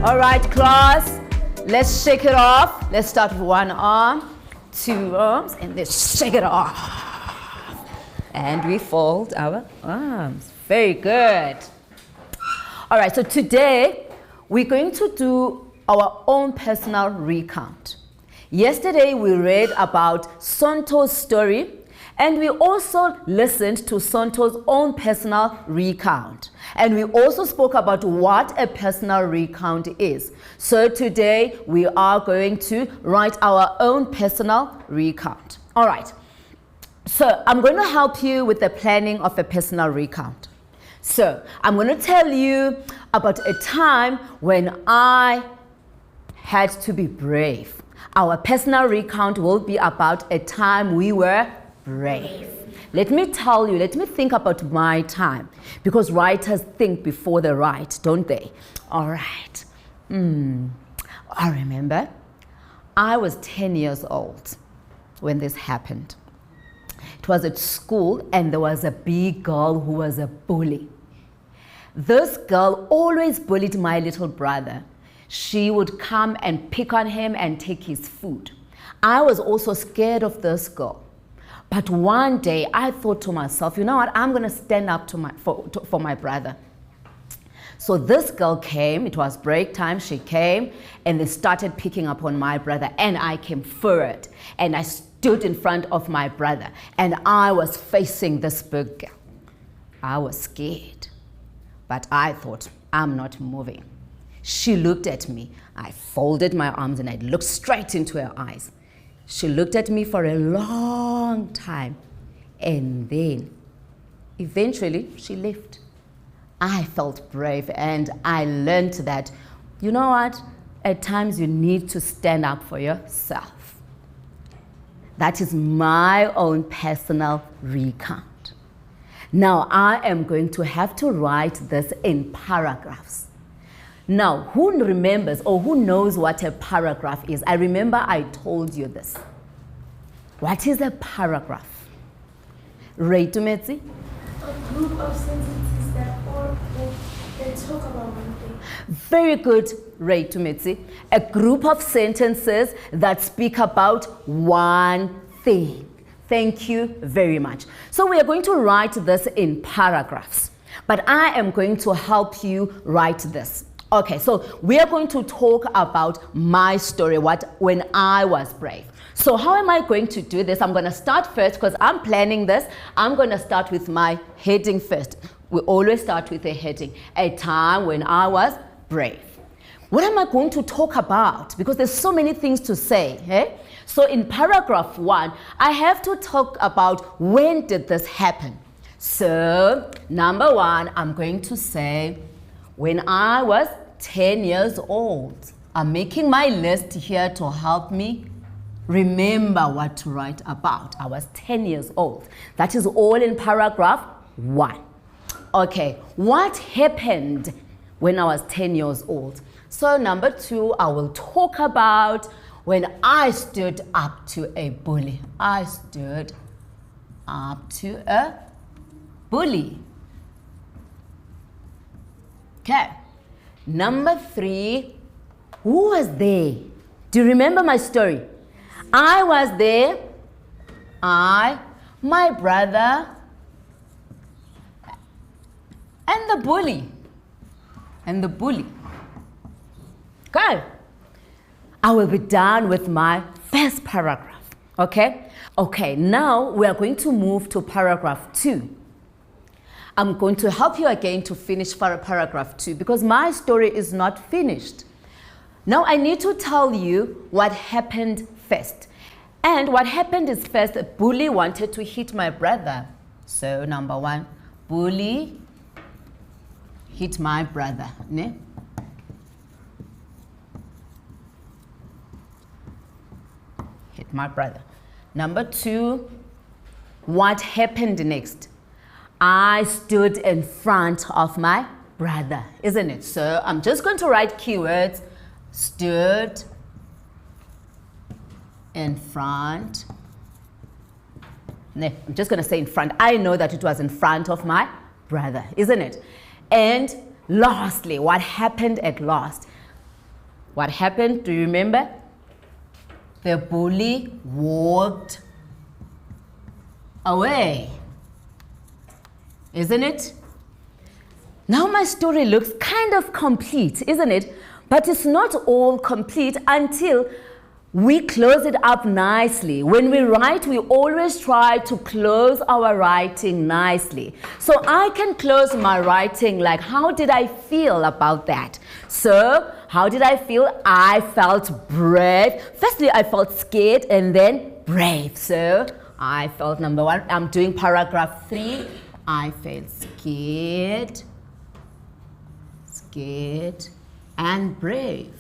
All right, class, let's shake it off. Let's start with one arm, two arms, and let's shake it off. And we fold our arms. Very good. All right, so today we're going to do our own personal recount. Yesterday we read about Sonto's story, and we also listened to Sonto's own personal recount. And we also spoke about what a personal recount is. So today we are going to write our own personal recount. All right. So I'm going to help you with the planning of a personal recount. So I'm going to tell you about a time when I had to be brave. Our personal recount will be about a time we were brave. Let me tell you, let me think about my time, because writers think before they write, don't they? All right. I remember I was 10 years old when this happened. It was at school, and there was a big girl who was a bully. This girl always bullied my little brother. She would come and pick on him and take his food. I was also scared of this girl. But one day I thought to myself, you know what, I'm going to stand up for my brother. So this girl came, it was break time, she came, and they started picking up on my brother, and I came forward, and I stood in front of my brother, and I was facing this big girl. I was scared, but I thought, I'm not moving. She looked at me. I folded my arms and I looked straight into her eyes. She looked at me for a long time, and then eventually she left. I felt brave, and I learned that, you know what, at times you need to stand up for yourself. That is my own personal recount. Now I am going to have to write this in paragraphs. Now, who remembers or who knows what a paragraph is? I remember I told you this. What is a paragraph? Ray Tumetsi? A group of sentences that talk about one thing. Very good, Ray Tumetsi. A group of sentences that speak about one thing. Thank you very much. So we are going to write this in paragraphs, but I am going to help you write this. Okay, so we are going to talk about my story, when I was brave. So how am I going to do this? I'm going to start first because I'm planning this. I'm going to start with my heading first. We always start with a heading, a time when I was brave. What am I going to talk about? Because there's so many things to say. Eh? So in paragraph 1, I have to talk about when did this happen. So number 1, I'm going to say when I was 10 years old. I'm making my list here to help me remember what to write about. I was 10 years old. That is all in paragraph 1. Okay, what happened when I was 10 years old? So number 2, I will talk about when I stood up to a bully. I stood up to a bully. Okay. Number 3, who was there? Do you remember my story? I was there. My brother, and the bully. Okay. I will be done with my first paragraph. Okay? Okay, now we are going to move to paragraph 2. I'm going to help you again to finish paragraph 2 because my story is not finished. Now I need to tell you what happened first. And what happened is first, a bully wanted to hit my brother. So number 1, bully hit my brother. Ne? Hit my brother. Number 2, what happened next? I stood in front of my brother, isn't it? So I'm just going to write keywords. Stood in front. No, I'm just going to say in front. I know that it was in front of my brother, isn't it? And lastly, what happened at last? What happened? Do you remember? The bully walked away. Isn't it? Now my story looks kind of complete, isn't it? But it's not all complete until we close it up nicely. When we write, we always try to close our writing nicely. So I can close my writing like, how did I feel about that? So, how did I feel? I felt brave. Firstly, I felt scared and then brave. So, I felt number 1. I'm doing paragraph 3. I felt scared, and brave.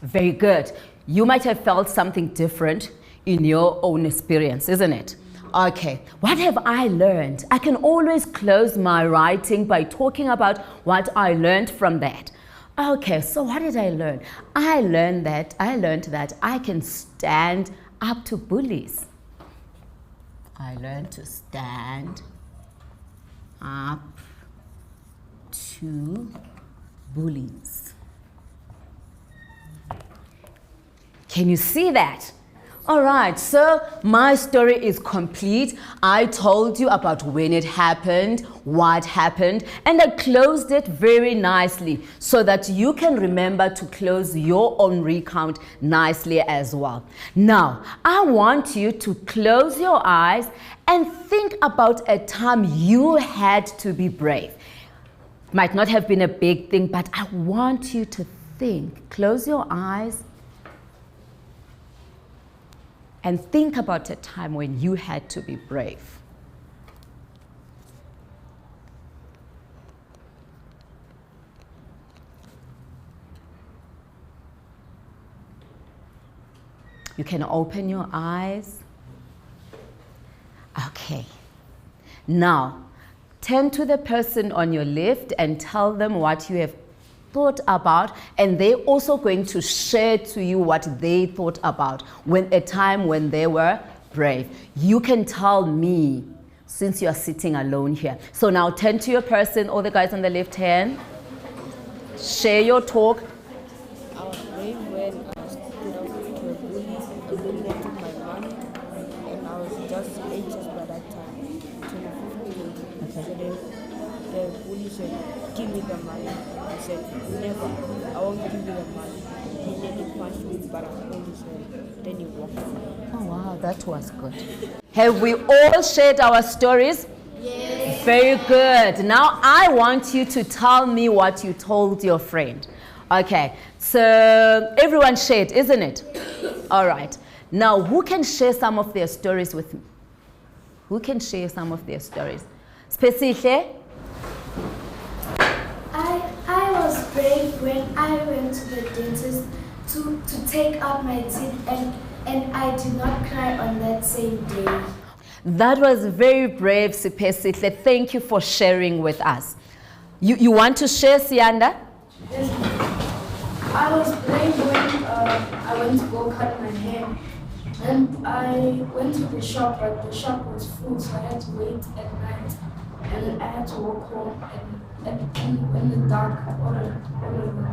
Very good. You might have felt something different in your own experience, isn't it? Okay, what have I learned? I can always close my writing by talking about what I learned from that. Okay, so what did I learn? I learned that I can stand up to bullies. I learned to stand up to bullies. Can you see that? All right, so my story is complete. I told you about when it happened, what happened, and I closed it very nicely so that you can remember to close your own recount nicely as well. Now, I want you to close your eyes and think about a time you had to be brave. Might not have been a big thing, but I want you to think. Close your eyes and think about a time when you had to be brave. You can open your eyes. Okay. Now, turn to the person on your left and tell them what you have thought about, and they're also going to share to you what they thought about when a time when they were brave. You can tell me since you are sitting alone here. So now turn to your person, all the guys on the left hand. Share your talk. I was brave when I stood up to a bully and then they took my money, and I was just anxious by that time, 2015. So the bully said, "Give me the money." I said, "Never, I won't give you the money." He nearly punched me, but I held his hand. Then he walked away. Oh wow, that was good. Have we all shared our stories? Yes. Very good. Now I want you to tell me what you told your friend. Okay, so everyone shared, isn't it? All right. Now who can share some of their stories with me? Who can share some of their stories? Spesihle? I was brave when I went to the dentist to take out my teeth, and I did not cry on that same day. That was very brave, Sipesihle. Thank you for sharing with us. You want to share, Sianda? Yes. I was brave when I went to go cut my hair. And I went to the shop, but the shop was full, so I had to wait at night. And I had to walk home in the dark all alone.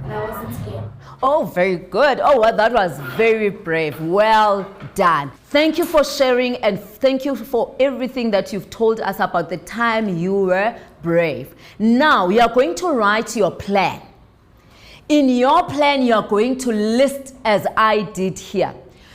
And I wasn't scared. Oh, very good. Oh, well, that was very brave. Well done. Thank you for sharing, and thank you for everything that you've told us about the time you were brave. Now, you are going to write your plan. In your plan, you are going to list as I did here.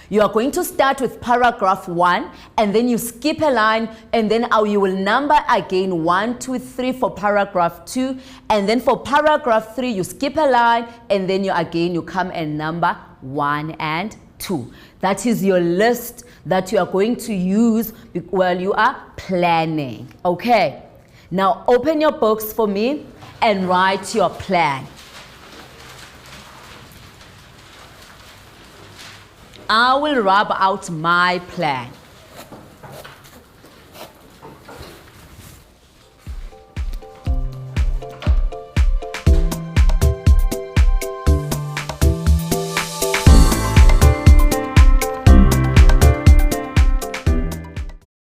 You are going to start with paragraph 1, and then you skip a line, and then you will number again 1, 2, 3 for paragraph 2, and then for paragraph 3 you skip a line, and then you come and number 1 and 2. That is your list that you are going to use while you are planning. Okay, now open your books for me and write your plan. I will rub out my plan.